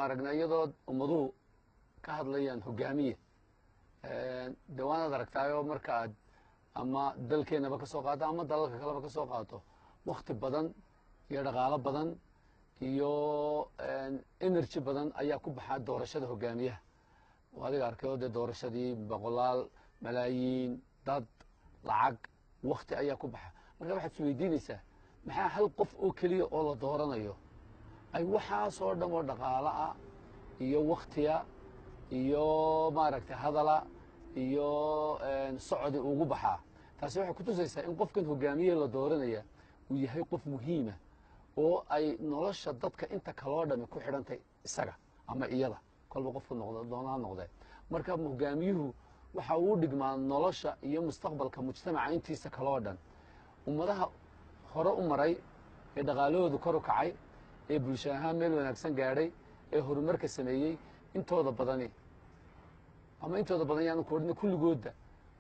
aragnaa iyadoo ummaduhu ka hadlayaan hogaamiye dee waanaad aragtaayoo marka aad ama dalkeennaba ka soo qaato ama dalalka kaleba ka soo qaato wakti badan iyo dhaqaalo badan iyo energy badan ayaa ku baxaa doorashada hogaamiyaha oo adiga arkayo dee doorashadii boqolaal malaayiin dad lacag wakti ayaa ku baxa marka waxaad isweydiinaysaa maxaa hal qof oo keliya oo la dooranayo ay waxaasoo dhan oo dhaqaalo ah iyo waktiya iyo maaragtay hadala iyo socodi ugu baxaa taasi waxay kutusaysaa in qofkan hogaamiye la dooranaya uu yahay qof muhiima oo ay nolosha dadka inta kaloo dhami ku xidhantay isaga ama iyada kolba qofku doonaa noqdee marka hogaamiyuhu waxa uu dhigmaa nolosha iyo mustaqbalka mujtamaca intiisa kaloo dhan ummadaha hore u maray ee dhaqaalahoodu kor u kacay ee bulsho ahaan meel wanaagsan gaadhay ee horumarka sameeyey intooda badani ama intooda badan yaanu koodhina kulligoodda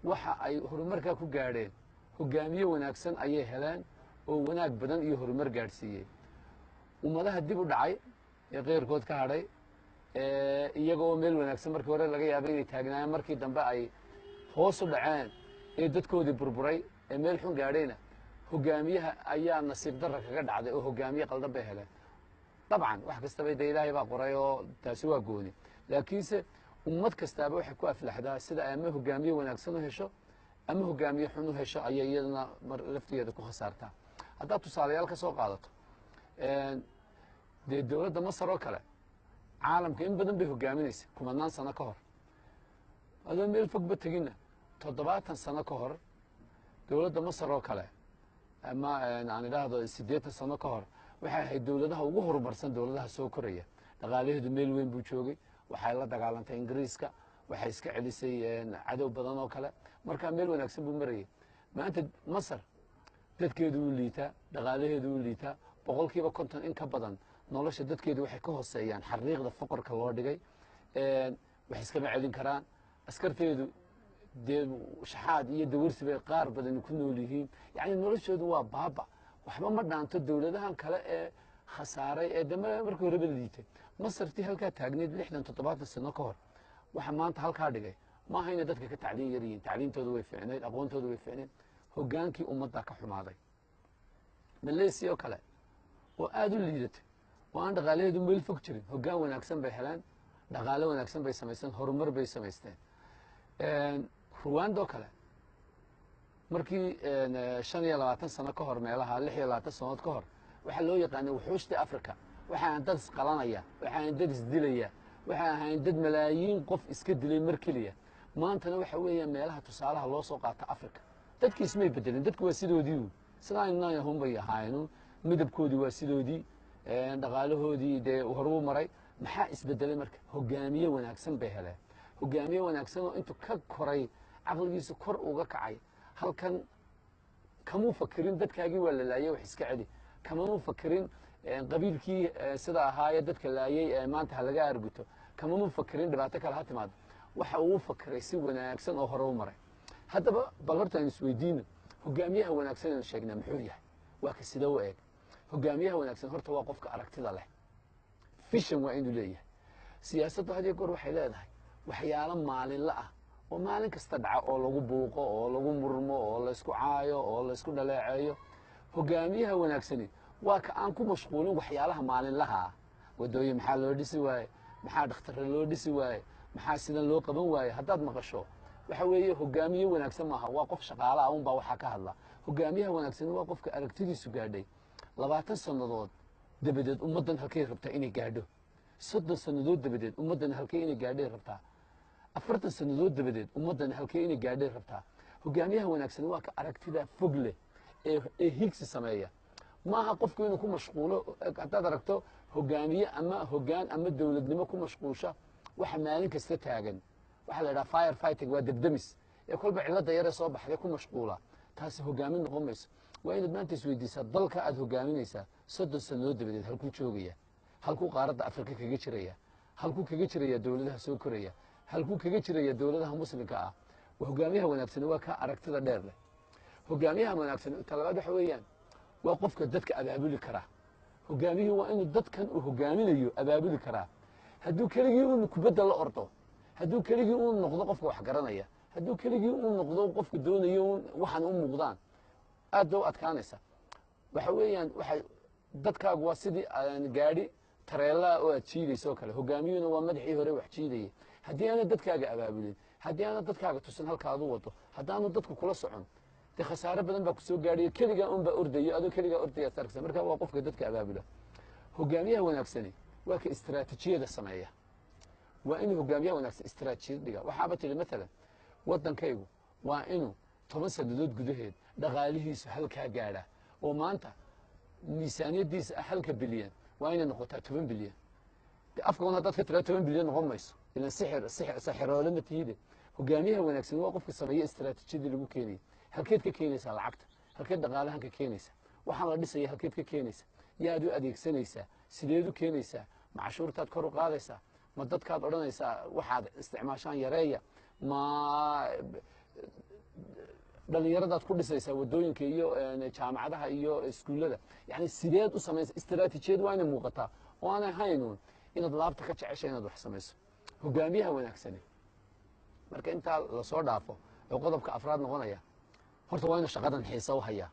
waxa ay horumarkaa ku gaadheen hogaamiye wanaagsan ayay heleen oo wanaag badan iyo horumar gaadhsiiyey ummadaha dib u dhacay ee keyrkood ka hadhay iyagoo meel wanaagsan markii hore laga yaabay inay taagnaayeen markii dambe ay hoos u dhaceen ee dadkoodii burburay ee meel xun gaadhayna hogaamiyaha ayaa nasiib darra kaga dhacday oo hogaamiye qaldan bay heleen dabcan wax kastaba dee ilaahay baa qoray oo taasi waa gooni laakiinse ummad kastaaba waxay ku aflaxdaa sida ama hogaamiye wanaagsan u hesho ama hogaamiye xun u hesho ayay iyadana laftigeeda ku khasaartaa haddaad tusaalayaal ka soo qaadato dee dowladda masar oo kale caalamka in badan bay hogaaminaysa kumanaan sano ka hor adoo meel fogba teginna 70 sano ka hor dowladda masar oo kale ama aan idhaahdo 80 sano ka hor waxay ahayd dowladaha ugu horumarsan dowladaha soo koraya dhaqaalaheedu meel weyn buu joogay waxay la dagaalantay ingiriiska waxay iska celisay cadow badan oo kale markaa meel wanaagsan buu marayay maanta masar dadkeedu wuu liitaa dhaqaalaheedu wuu liitaa boqolkiiba 50 in ka badan nolosha dadkeedu waxay ka hooseeyaan xariiqda foqorka loo dhigay wax iskama celin karaan askarteedu dee shaxaad iyo dawarsi bay qaar badani ku nool yihiin yacni noloshoodu waa baaba waxba ma dhaanto dowladahan kale ee khasaaray ee dambe markii horeba liitay masartii halkaa taagneed 60-70 sano ka hor waxa maanta halkaa dhigay maaha inay dadka ka tacliin yar yihiin tacliintoodu way fiicneyd aqoontoodu way fiicneyd hogaankii ummaddaa ka xumaaday malaysia oo kale oo aada u liidatay oo aan dhaqaalaheedu meel fog jirin hoggaan wanaagsan bay heleen dhaqaale wanaagsan bay samaysteen horumar bay samaysteen ruwanda oo kale markii 25 sano ka hor meelaha 26 sanood ka hor waxaa loo yaqaanay wuxuushtii africa waxaan dad isqalanaya waxaan dad isdilaya waxaan ahayn dad malaayiin qof iska dilay mar keliya maantana waxa weeyaan meelaha tusaalaha loo soo qaata africa dadkii ismay bedelin dadku waa sidoodii sidaanay hunbay ahaayeen midabkoodii waa sidoodii dhaqaalahoodii dee horuu maray maxaa isbedelay marka hogaamiye wanaagsan bay heleen hogaamiye wanaagsan oo intuu ka koray caqligiisu kor uga kacay halkan kamuu fakirin dadkaagii waa la laayay wax iska celi kamamuu fakirin qabiilkii sida ahaayee dadka laayay ee maanta ha laga arguto kamamuu fakirin dhibaato kale ha timaado waxa uu fakiray si wanaagsan oo hore u maray haddaba bal horta aan isweydiino hogaamiyaha wanaagsan aan sheegnaa muxuu yahay waa ka sida u eeg hogaamiyaha wanaagsan horta waa qofka aragtida leh vision waa inuu leeyahay siyaasaddu had iyo goor waxay leedahay waxyaalo maalinla ah oo maalin kasta dhaca oo lagu buuqo oo lagu murmo oo la isku caayo oo la isku dhaleeceeyo hogaamiyaha wanaagsani waa ka aan ku mashquulin waxyaalaha maalinlaha ah wadooyin maxaa loo dhisi waaye maxaa dhakhtarra loo dhisi waaye maxaa sidan loo qaban waaye haddaad maqasho waxa weeye hogaamiye wanaagsan maaha waa qof shaqaale ah unbaa waxaa ka hadla hogaamiyaha wanaagsan waa qofka aragtidiisu gaadhay 20 sannadood dabadeed ummaddan halkay rabtaa inay gaadho 30 sannadood dabadeed ummaddan halkay inay gaadhay rabtaa 40 sannadood dabadeed ummaddan halkay inay gaadhay rabtaa hogaamiyaha wanaagsan waa ka aragtida fog leh ee higsi sameeya maaha qofku inuu ku mashquulo haddaad aragto hogaamiye ama hoggaan ama dowladnimo ku mashquulsha waxa maalin kasta taagan waxaa la yidhaha fire fighting waa debdemis ee kolba cilladda yaree soo baxday ku mashquula taasi hogaamin noqon mayso waa inaad maanta isweydiisaa dalka aad hogaaminaysaa 30 sannadood dabadeed halkuu joogaya halkuu qaaradda afrika kaga jiraya halkuu kaga jiraya dowladaha soo koraya halkuu kaga jiraya dowladaha muslimka ah waa hogaamiyaha wanaagsan waa ka aragtida dheer leh hogaamiyaha wanaagsan talabaad waxa weeyaan waa qofka dadka abaabuli karaa hogaamiyuhu waa inuu dadkan uu hogaaminayo abaabuli karaa hadduu keligii uu kubadda la ordo, hadduu keligii uu noqdo qofka wax garanaya, hadduu keligii uu noqdo qofka doonayo waxaan u muuqdaan, aad bay u adkaanaysa. waxa weeyaan dadkaagu waa sidii gaadhi tareelaa oo aad jiidayso oo kale. hogaamiyuhuna waa madaxii hore wax jiidayay. haddii aanad dadkaaga abaabulin, haddii aanad dadkaaga tusin halkaadu wado, haddaanu dadku kula socon, dee khasaare badan baa kusoo gaadhayo. keligaa un baa ordayo, adoo keligaa ordaya ad arkaysa. marka waa qofka dadka abaabula. hogaamiyaha wanaagsani waa ka istiraatiijiyada sameeya. waa inuu hogaamiyaha wanaagsan istiraatiijiyad dhiga. waxaaba tidhi maalan waddankaygu waa inuu 10 sannadood gudaheed dhaqaalihiisu halkaa gaadha, oo maanta miisaaniyaddiisa ah 1 bilyan waa inay noqotaa 10 bilyan. de afkauna haddaad ka tiraa 10 bilyan noqon mayso, ilan saxiroole ma tihide. hogaamiyaha wanaagsan waa qofka sameeya istiraatiijiyadii lagu keenayay. halkeed ka keenaysaa lacagta? halkeed dhaqaalahan ka keenaysa? waxaan la dhisaya halkeed ka keenaysa? yaad u adeegsanaysaa? sideed u keenaysaa? ma cashuurtaad kor u qaadaysaa? ma dadkaad odhanaysaa waxaad isticmaashaan yareeya? ma dhalinyaradaad ku dhisaysaa waddooyinka iyo jaamacadaha iyo iskuullada? yani sideed u samaysa? istiraatiijiyad waa inay muuqataa oo aan ahaynuun inaad laabta ka jecesha inaad wax samayso. hogaamiyaha wanaagsani marka intaa lasoo dhaafo ee qodobka afraad noqonaya, horta waa inuu shaqadan xiisa u hayaa.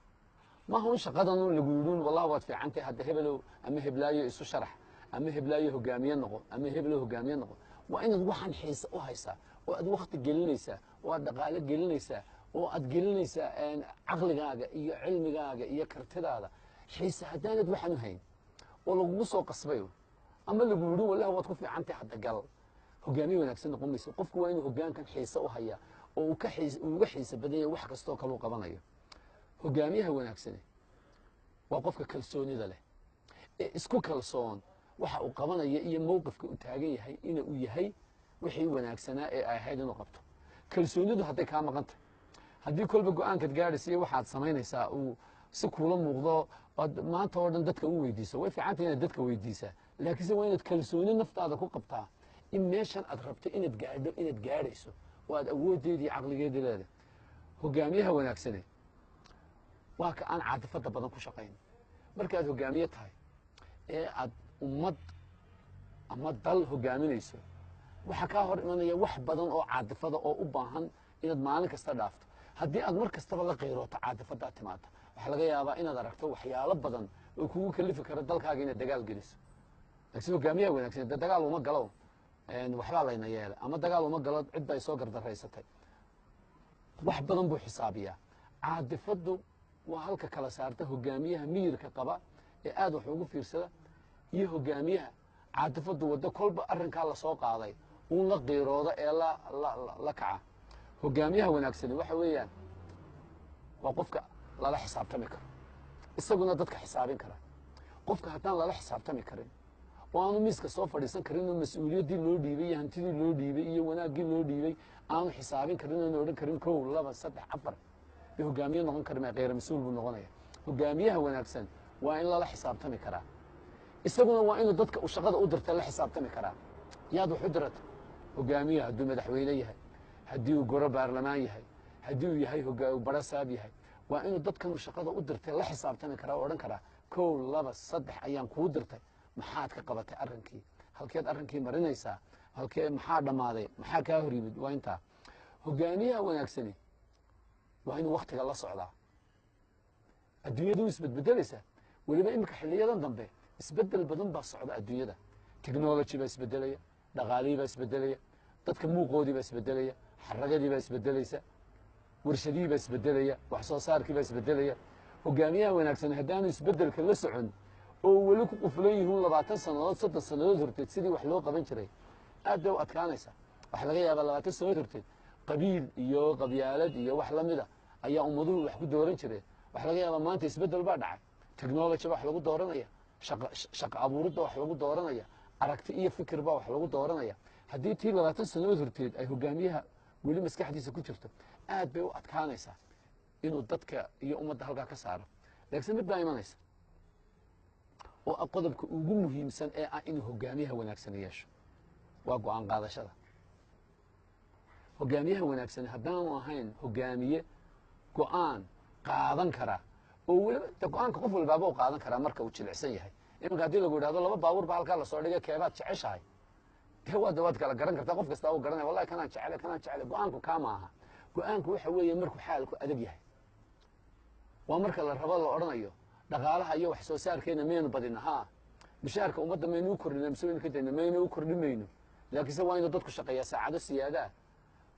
maaha un shaqadan lagu yidhuun wallahi waad fiicantahay, hadda hebelow ama heblaayo isu sharax, ama heblaayo hogaamiye noqo, ama hebelow hogaamiye noqo. waa inaad waxaan xiisa u haysaa, oo aad wakti gelinaysaa, oo aad dhaqaale gelinaysaa, oo aad gelinaysaa caqligaaga iyo cilmigaaga iyo kartidaada. xiise haddaanad waxaan u hayn oo lagugu soo qasbay ama lagu yidhi wallahi waad ku fiicantahay hadda gal, hogaamiye wanaagsan noqon mayso. qofku waa inuu hogaankan xiise u hayaa oo uu uga xiise badanya wax kastoo kale uu qabanayo. hogaamiyaha wanaagsani waa qofka kalsoonida leh ee isku kalsoon waxa uu qabanaya iyo mowqifka uu taagan yahay ina uu yahay wixii wanaagsanaa ee ay ahayd inuu qabto. kalsoonidu hadday kaa maqan tahay, haddii kolba go-aankaad gaadhaysa iyo waxaad samaynaysaa uu si kuula muuqdo ood maanta oo dhan dadka u weydiiso, way fiicantay inaad dadka weydiisaa, laakiinse waa inaad kalsooni naftaada ku qabtaa in meeshan aad rabto inaad gaadho inaad gaadhayso oo aad awooddeedii iyo caqligeedii leedahay. hogaamiyaha wanaagsani waa ka aan caadifadda badan ku shaqayn. markaad hogaamiye tahay ee aad ummad ama dal hogaaminayso, waxaa kaa hor imanaya wax badan oo caadifada oo u baahan inaad maalin kasta dhaafto. haddii aad mar kastaba la qayrooto caadifaddaad timaada, waxaa laga yaabaa inaad aragto waxyaalo badan oo kugu kalifi karo dalkaaga inaad dagaal geliso. laakiin hogaamiyaha wanaagsan dee dagaal uma galo waxbaa layna yeelay, ama dagaal uma galo cid bay soo gardaraysatay. wax badan buu xisaabiyaa. caadifaddu waa halka kala saarta hogaamiyaha miyirka qaba ee aad wax ugu fiirsada iyo hogaamiyaha caadifaddu waddo kolba arrinkaa lasoo qaaday uun la qiirooda ee la kaca. hogaamiyaha wanaagsani waxa weeyaan waa qofka lala xisaabtami karo, isaguna dadka xisaabin kara. qofka haddaan lala xisaabtami karin oo aanu miiska soo fadhiisan karin oo mas-uuliyaddii loo dhiibay iyo hantidii loo dhiibay iyo wanaaggii loo dhiibay aanu xisaabin karin oona odhan karin 1 2 3 4 iyo hogaamiye noqon kari maa khayr mas-uul buu noqonaya. hogaamiyaha wanaagsan waa in lala xisaabtami karaa, isaguna waa inuu dadka uu shaqada u dirta la xisaabtami karaa. yaad wax u dirata hogaamiye hadduu madaxweyne yahay, haddii uu goro baarlamaan yahay, haddii uu yahay barasaab yahay, waa inuu dadkan uu shaqada u dirtay la xisaabtami karaa oo odhan karaa 1 2 3 ayaan kuu dirtay, maxaad ka qabatay arrinkii, halkeed arrinkii marinaysaa, halkee maxaa dhammaaday, maxaa kaa hor yimid. waa intaa. hogaamiyaha wanaagsani waa inuu waktiga la socdaa. adduunyadu isbedbedelaysaa, weliba iminka xiliyadan dambe isbedel badan baa socda adduunyada. technology baa isbedelaya, dhaqaalihii baa isbedelaya, dadka muuqoodii baa isbedelaya, xaragadii baa isbedelaysa, warshadihii baa isbedelaya, wax soo saarkii baa isbedelaya. hogaamiyaha wanaagsan haddaanu isbedelka la socon oo weli ku qufulan yihiin 20 sannadood 30 sannadood horteed sidii wax loo qaban jiray, aad bay u adkaanaysaa. waxaa laga yaabaa 20 sannadood horteed qabiil iyo qabyaalad iyo wax la mida ayaa ummaduhu wax ku dooran jireen. waxaa laga yaabaa maanta isbedel baa dhacay, technology baa wax lagu dooranaya, shaqo abuuridda wax lagu dooranaya, aragti iyo fikir baa wax lagu dooranaya. haddii tii 20 sannadood horteed ay hogaamiyaha weli maskaxdiisa ku jirto, aad bay u adkaanaysaa inuu dadka iyo ummadda halkaa ka saaro. laakiin mid baa imanaysa oo qodobka ugu muhiimsan ee ah inuu hogaamiyaha wanaagsan yeesho, waa go'aan qaadashada. hogaamiyaha wanaagsan haddaanu ahayn hogaamiye go'aan qaadan kara oo weliba go-aanka qof walbaaba u qaadan karaa marka uu jilicsan yahay. iminka haddii lagu yidhahdo 2 baabuur baa halkaa lasoo dhigay keebaad jeceshahay, waad kala garan kartaa qof kasta uu garanaya wallahi kanaan jecel go'aanku ka maaha go'aanku waxa weeye markuu xaalku adag yahay waa marka la rabo la oranayo dhaqaalaha iyo wax soo saarkeena meenu badina ha bishaarka ummadda meenu kordhinaa mise ka dayna meenu kordhimayno laakiin se waa inuu dadku shaqeeyaa saacado siyaada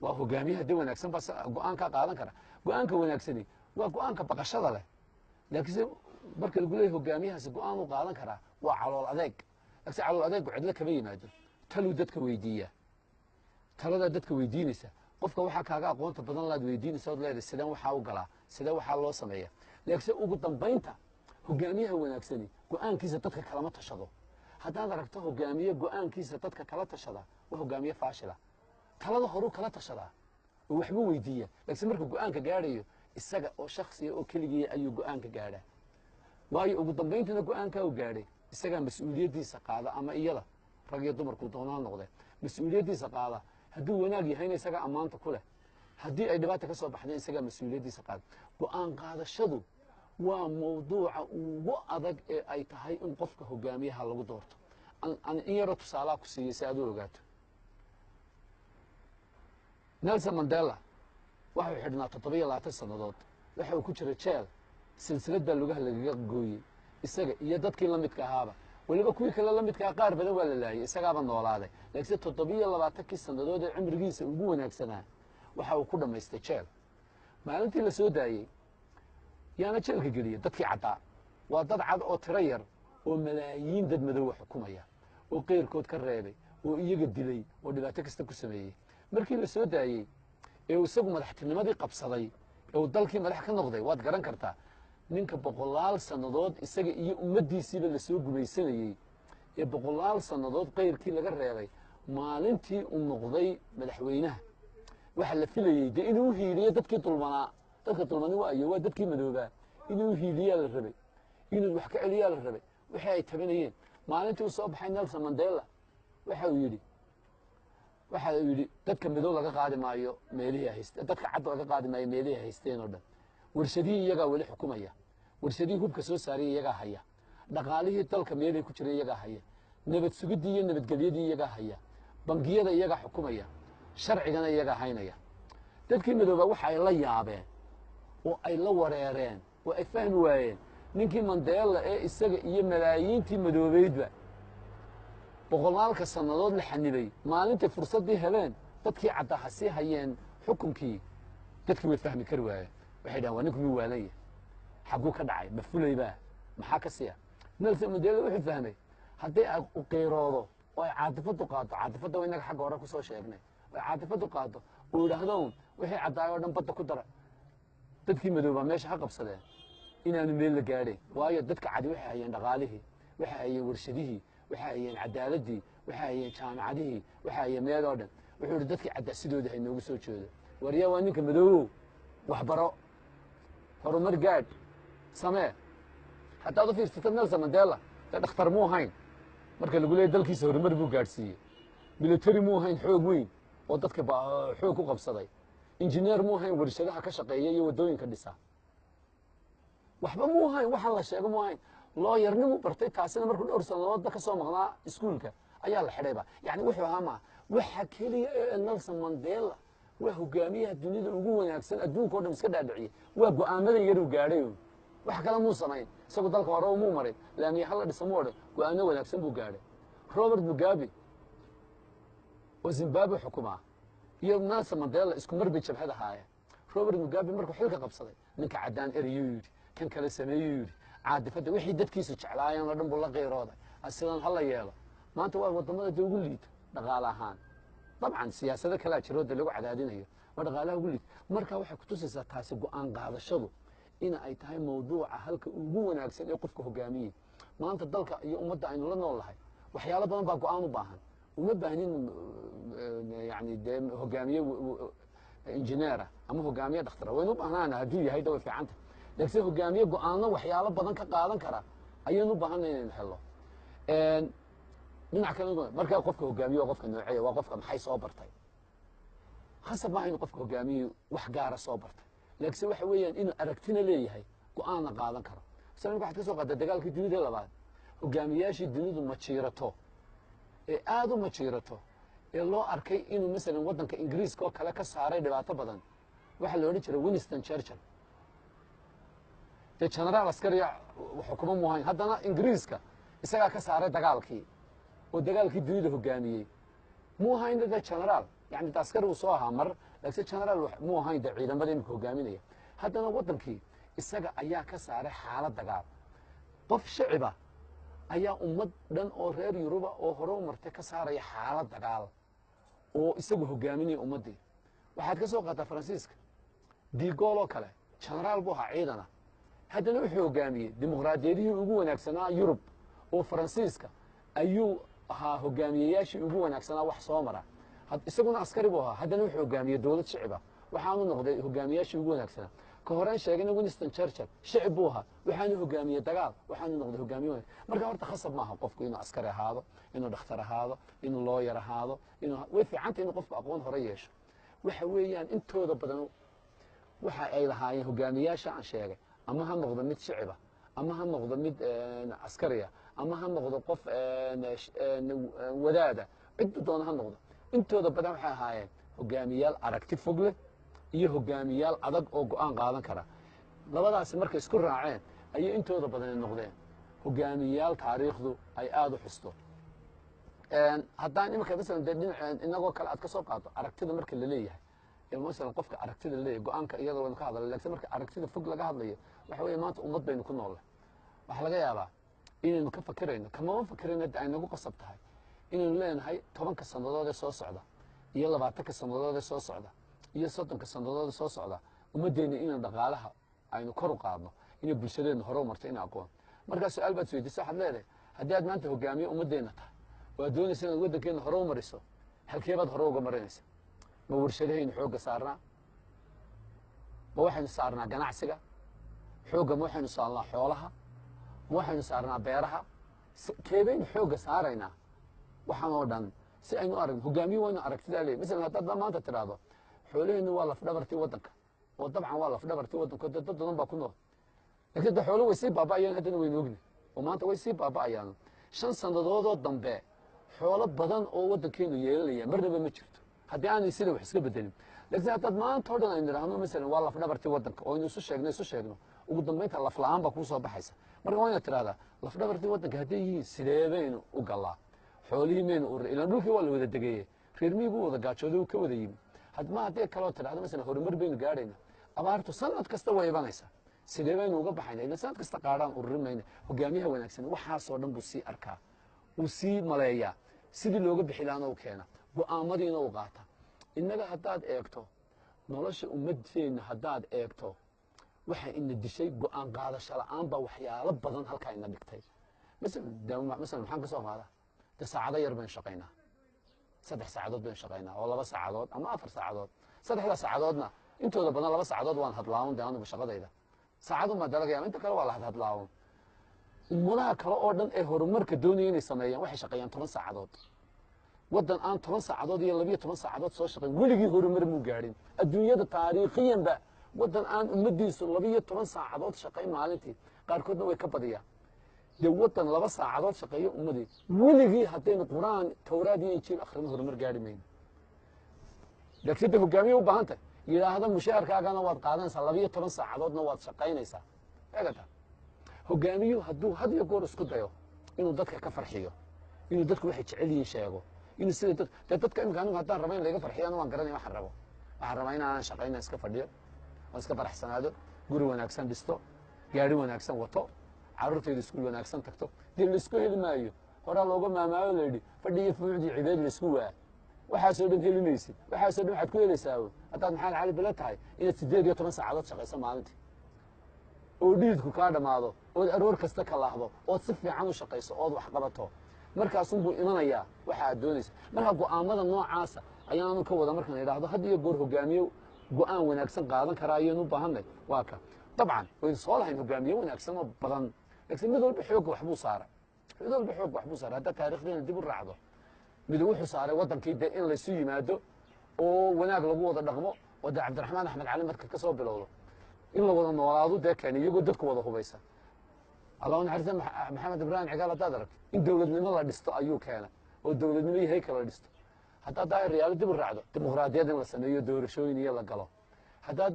waa hogaamiyaha dad wanaagsan baa go'aan ka qaadan kara go'aanka wanaagsani waa go'aanka baqashada leh laakiin se marka lagu leeyahay hogaamiyahaasi go'aan uu qaadan karaa waa calool adeeg laakiin calool adeeg cidla kama yimaado taluu dadka weydiiya talada dadka weydiinaysa qofka waxa kaaga aqoonta badan laad weydiinaysa oo leedahay sideen waxa uu galaa sideen waxa loo sameeyaa laakiin ugu dambeynta hogaamiyaha wanaagsani go'aankiisa dadka kala ma tashado haddaad aragto hogaamiye go'aankiisa dadka kala tashada waa hogaamiye faashila talada horu kala tashada oo waxba weydiiya laakiin markuu go'aanka gaarayo isaga oo shakhsiga oo kaliya ayuu go'aanka gaaraa waayo ugu dambeyntina go'aanka uu gaaray isaga mas'uuliyadiisa qaada ama iyada rag iyo dumarku doonaan noqdeen mas'uuliyadiisa qaada hadduu wanaag yahayna isaga ammaanta ku leh haddii ay dhibaato ka soo baxdeen isaga mas'uuliyadiisa qaada go'aan qaadashadu waa mawduuca ugu adag ee ay tahay in qofka hogaamiyaha lagu doorto in yaro tusaalaha ku siiyey si aad u ogaato Nelson Mandela waxa uu xidhnaa 27 sannadood waxa uu ku jiray jeel silsiladda lugaha lagaga gooyey isaga iyo dadkii la midka ahaaba waliba kuwii kale la midka qaar badan waa la laayay isagaaba noolaaday laakiin 27 sannadood ee cimrigiisa ugu wanaagsanaa waxa uu ku dhamaystay jeel maalintii la soo daayay yaana jeelka geliya dadkii caddaa waa dad cad oo tiro yar oo malaayiin dad madow xukumaya oo qeyrkood ka reebay oo iyaga dilay oo dhibaato kasta ku sameeyay markii la soo daayay ee uu isagu madaxtinimadii qabsaday ee uu dalkii madax ka noqday waad garan kartaa ninka 100 sannadood isaga iyo ummadiisiiba la soo gumaysanayay ee 100 sannadood qeyrkii laga reebay maalintii uu noqday madaxweynaha waxa la filayay inuu hiiliyo dadkii dulmanaa dadka dulmani waa dadkii madoobaa inuu hiiliyaa la rabay inuu wax ka celiyaa la rabay wixii ay tabanayeen maalintii uu soo baxay Nelson Mandela waxa uu yidhi dadka madow laga qaadi maayo meelihii haysteen dadka cad laga qaadi maayo meelihii haysteen oo dhan warshadihii iyagaa weli xukumaya warshadihii hubka soo saaraya iyagaa haya dhaqaalihii dalka meelay ku jiray iyagaa haya nabad sugidii iyo nabadgelyadii iyagaa haya bangiyada iyagaa xukumaya sharcigana iyagaa haynaya dadkii madoobaa waxa ay la yaabeen oo ay la wareereen oo ay fahmi waayeen ninkii Mandela ee isaga iyo malaayiintii madoobeydba 100 sannadood la xanibay maalintii fursadii heleen dadkii caddaha sii hayeen xukunkii dadkii way fahmi kari waayeen waxay dhahaan waa ninkii waalaya xaguu ka dhacay ma fulayba maxaa ka siya Nelson Mandela wuxuu fahmay haddii ay u qeyroodo oo ay caadifadu qaado caadifada waa inaga xagga hore ku soo sheegnay oo caadifadu qaado oo yidhaahdo wixii caddaayoo dhan badda ku dara dadkii madoobaa meesha ha qabsadeen inaanu meel la gaadhay waayo dadka cadi waxay hayeen dhaqaalihii waxay hayeen warshadihii waxay hayeen cadaaladii waxay hayeen jaamacadihii waxay hayeen meel oo dhan wuxuu yidhi dadkii cadda sidooda hay noogu soo jeedo waryaa waa ninka madoobow waxbaro horumar gaadh samee haddaad u fiirsato Nelson Mandela dee dhakhtar muu hayn marka lagu leeyahay dalkiisa horumar buu gaadhsiiyey military muu hayn xoog weyn oo dadka xoog ku qabsaday injineer muu hayn warshadaha ka shaqeeya iyo wadooyinka dhisa waxba muu hayn waxaan la sheego muu hayn looyarnimu bartay taasina markuu dhowr sannadoodba ka soo maqnaa iskuulka ayaa la xidhayba yacni wuxuu ahaa ma waxa keliya ee Nelson Mandela waa hogaamiyaha dunida ugu wanaagsan adduunka oo dhan iska dhaadhiciyay waa go'aamadan yar uu gaadhay wax kale muu samayn isagu dalka hore muu marin laamiya hal la dhisa muu odhan go'aano wanaagsan buu gaadhay Robert Mugabe oo Zimbabwe xukumaa iyo Nelson Mandela isku mar bay jabhad ahaayeen Robert Mugabe markuu xilka qabsaday ninka caddaan eriyuu yidhi kan kale sameeyuu yidhi caadifada wixii dadkiisu jeclaayeen oo dhan buu la qeyrooday asidan hala yeelo maanta waa wadamada ugu liita dhaqaale ahaan dabcan siyaasado kala jiro lagu cadaadinayo waa dhaqaalaha ugu liita marka waxay ku tusaysaa taasi go'aan qaadashadu in ay tahay mawduuca halka ugu wanaagsan ee qofka hogaamiyay maanta dalka iyo ummadda aynu la noolahay waxyaalo badan baa go'aan u baahan uma baahnin yani dee hogaamiye injineera ama hogaamiye dhakhtara waynu u baahnaana hadduu yahay way fiicanta laakiin hogaamiye go'aano waxyaalo badan ka qaadan kara ayaynu u baahanay inaynu helo dhinac kale markaa qofka hogaamiye waa qofka noocee waa qofka maxay soo bartay khasab maaha inuu qofka hogaamiye wax gaara soo bartay laakiin waxa weeyaan inuu aragtina leeyahay go'aanna qaadan karo sababta waxaad ka soo qaaday dagaalkii dunida labaad hogaamiyaashii dunidu ma jiirato ee aad u ma jiirato ee loo arkay inuu masalan waddanka ingiriiska oo kale ka saaray dhibaato badan waxaa la odhan jiray Winston Churchill dee generaal askariya xukumo mu ahayn haddana ingiriiska isagaa ka saaray dagaalkii oo dagaalkii dunida hogaamiyey mu ahayn dee generaal yani askari uu soo ahaa mar laakiin generaal mu ahayn dee ciidamada imika hogaaminaya haddana waddankii isaga ayaa ka saaray xaalad dagaal qof shiciba ayaa ummad dhan oo reer yuruba oo hore u martay ka saaraya xaalad dagaal oo isagu hogaaminaya ummaddii waxaad ka soo qaataa faransiiska digool oo kale generaal buu ahaa ciidana haddana wuxuu hogaamiyey dimuqraadiyadihii ugu wanaagsanaa yurub oo faransiiska ayuu ahaa hogaamiyeyaashii ugu wanaagsanaa wax soo mara isaguna askari buu ahaa haddana wuxuu hogaamiyey dowlad shiciba waxaanu noqday hogaamiyaashii ugu wanaagsanaa ka horeen sheegayna Winston Churchill shicib buu ahaa waxaanu hogaamiyey dagaal waxaanu noqday hogaamiye wanaag marka horta khasab maaha qofku inuu askari ahaado inuu dhakhtar ahaado inuu looyar ahaado inuu way fiicanta inuu qofku aqoon hore yeesho waxa weeyaan intooda badan waxa ay lahaayeen hogaamiyaasha aan sheegay ama ha noqdo mid shiciba ama ha noqdo mid askariya ama ha noqdo qof wadaada cid doona ha noqdo intooda badan waxay ahaayeen hogaamiyaal aragti fog leh iyo hogaamiyaal adag oo go'aan qaadan kara labadaasi markay isku raaceen ayay intooda badan noqdeen hogaamiyaal taariikhdu ay aad u xusto haddaan iminka masalan dee dhinac inagoo kale aad ka soo qaato aragtida marka la leeyahay masalan qofka aragtida la leeyahay go'aanka iyada waynu ka hadalay laakiin marka aragtida fog laga hadlayo waxa weeye maanta ummad baynu ku nool waxaa laga yaabaa inaynu ka fakirayno kamama fakirayno ay nagu qasab tahay inaynu leenahay 10 sannadood ee soo socda iyo 20 sannadood ee soo socda iyo 30 sannadood ee soo socda ummaddeena inaan dhaqaalaha aynu kor u qaadno inay bulshadeena hore u marto in aqoon marka su'aal baad weydiisay waxaad leedahay haddii aad maanta hogaamiye ummaddeena tahay oo aad doonaysa inaad waddankeena hore u mariso halkee baad hore uga marinaysa ma warshadahaynu xoogga saarnaa ma waxaynu saarnaa ganacsiga xoogga ma waxaynu saarnaa xoolaha ma waxaynu saarnaa beeraha keebaynu xoogga saaraynaa waxaan oo dhan si aynu aragno hogaamiye waynu aragtidaa leeyahay masalan haddaad maanta tidhaahdo xoolaheennu waa lafdhabartii waddanka oo dabcan waa lafdhabartii waddanka dad badan baa ku nool laakiin de xoolo way sii baaba'ayaan haddana waynu ogni oo maanta way sii baaba'ayaan 5 sannadoodoo dambe xoolo badan oo waddankeenu yeelanaya marnaba ma jirto haddii aanay sida wax iska bedelin laakiin haddaad maanta oo dhan aynu idhaahno masalan waa lafdhabartii waddanka oo aynu isu sheegno ugu dambaynta lafla'aan baa kuu soo baxaysa marka waa inaad tidhahdaa lafdhabartii waddanka hadday yihiin sidee baynu u gallaa xoolihii maynu urur ilaan dhulkii waa la wada degeeyey reer miyiguu wada gaajooday uu ka wada yimi hadma haddii kaloo tidhahdo masalan horumar baynu gaadhayna abaartu sanad kasta way ibanaysaa sidee baynu uga baxayna ilaan sanad kasta qaadhaan ururin mayna hogaamiyaha wanaagsan waxaasoo dhan buu sii arkaa uu sii maleeyaa sidii looga bixi lahaana u keena go'aamadiina u qaata innaga haddaad eegto nolosha ummadeenna haddaad eegto waxa ina dishay go'aan qaadasho la'aan baa waxyaalo badan halkaa ina dhigtay masalan maxaan ka soo qaadaa de saacado yar baynu shaqaynaa 3 saacadood baynu shaqaynaa oo 2 saacadood ama 4 saacadood 3 saacadoodna intooda badan 2 saacadood waan hadlaawun de anugu shaqadayda saacadu ma dalagaya inta kale waa la hadlaawun ummadaha kale oo dhan ee horumarka doonaya inay sameeyaan waxay shaqeeyaan 10 saacadood waddan aan 10 saacadood iyo 12 saacadood soo shaqayn weligii horumar muu gaadhin adduunyada taariikhiyanba waddan aan ummadiisu 12 saacadood shaqayn maalintii qaarkoodna way ka badiyaan dee waddan 2 saacadood shaqeeyo ummadii weligii haddaynu quraan towraad iyo injiil akhrino horumar gaadhi mayno laakiin de hogaamiye u baahan tahay yidhaahda mushaharkaagana waad qaadanaysaa 12 saacadoodna waad shaqaynaysaa eegata hogaamiyuhu hadduu had iyo goor isku dayo inuu dadka ka farxiyo inuu dadku waxay jecel yihiin sheego inuu sida dadka imika anigu haddaan rabo in laga farxiyana waan garanaya waxaan rabaa inaanan shaqayna iska fadhiyo oo iska faraxsanaado guri wanaagsan dhisto gaari wanaagsan wato carruurtayda iskuul wanaagsan tagto dee laisku heli maayo horaa looga maamaayo la yidhi fadhiyo fuucdii cibeed laisku waa waxaasoo dhan heli maysid waxaasoo dhan waxaad ku helaysaa haddaad maxamed cali bele tahay inaad 18 saacadood shaqayso maalintii oo dhiidku kaa dhammaado ood aroor kasta ka laahdo ood si fiican u shaqayso ood wax qabato markaasunbuu imanayaa waxa aad doonaysa marka go'aamada noocaasa ayaanu ka wada markaan idhaahdo had iyo goor hogaamiye go'aan wanaagsan qaadan karaa ayaynu u baahanay waa ka dabcan waynu soo lahayn hogaamiye wanaagsan oo badan laakiin mid walba xoogga waxbuu saaray haddaad taariikhdeena dib u raacdo mid wuxuu saaray waddankii dee in laysu yimaado oo wanaag lagu wada dhaqmo oo dee cabdiraxmaan axmed cali marka ka soo bilowdo in la wada noolaado dee keena iyagoo dadku wada hubaysa allahu naxariista maxamed ibraahim cigaal haddaad aragto in dowladnimo la dhisto ayuu keenay oo dowladnimo iyo heykal la dhisto haddaad daahiryaalo dib u raacdo dimuqraadiyad in la sameeyo doorashooyin iyo la galo haddaad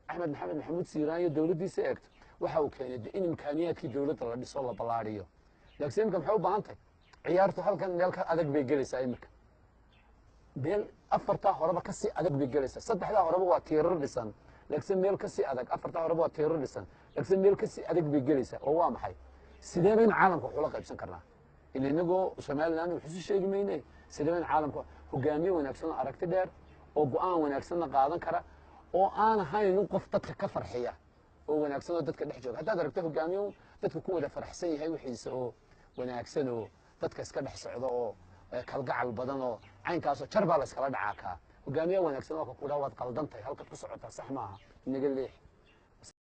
axmed maxamed maxamuud siiraan iyo dowladdiisa eegto waxa uu keenay in imkaaniyaadkii dowladda la dhiso la ballaadhiyo laakiin imika maxay u baahan tahay ciyaartu halkan meel ka adag bay gelaysaa imika meel afartaa horeba ka sii adag bay gelaysaa saddexdaa horeba waa tiirar dhisan laakiin meel ka sii adag afartaa horeba waa tiirar dhisan laakiin meel ka sii adag bay gelaysaa oo waa maxay sidee baynu caalamka wax ula qaybsan karnaa ila inagoo somaliland wax isu sheegi mayne sidee baynu caalamka hogaamiye wanaagsan oo aragti dheer oo go-aan wanaagsanna qaadan kara oo aan ahayn qof dadka ka farxiya oo wanaagsan oo dadka dhex jooga haddaad aragto hogaamiye dadka ku wada faraxsan yahay wixiisa oo wanaagsan oo dadka iska dhex socda oo kalgacal badan oo caynkaasoo jar baa la iskala dhacaa kaa hogaamiye wanaagsan oo ka ku dhaa waad qaldan tahay halkaad ku socotaa sax maaha inaga leex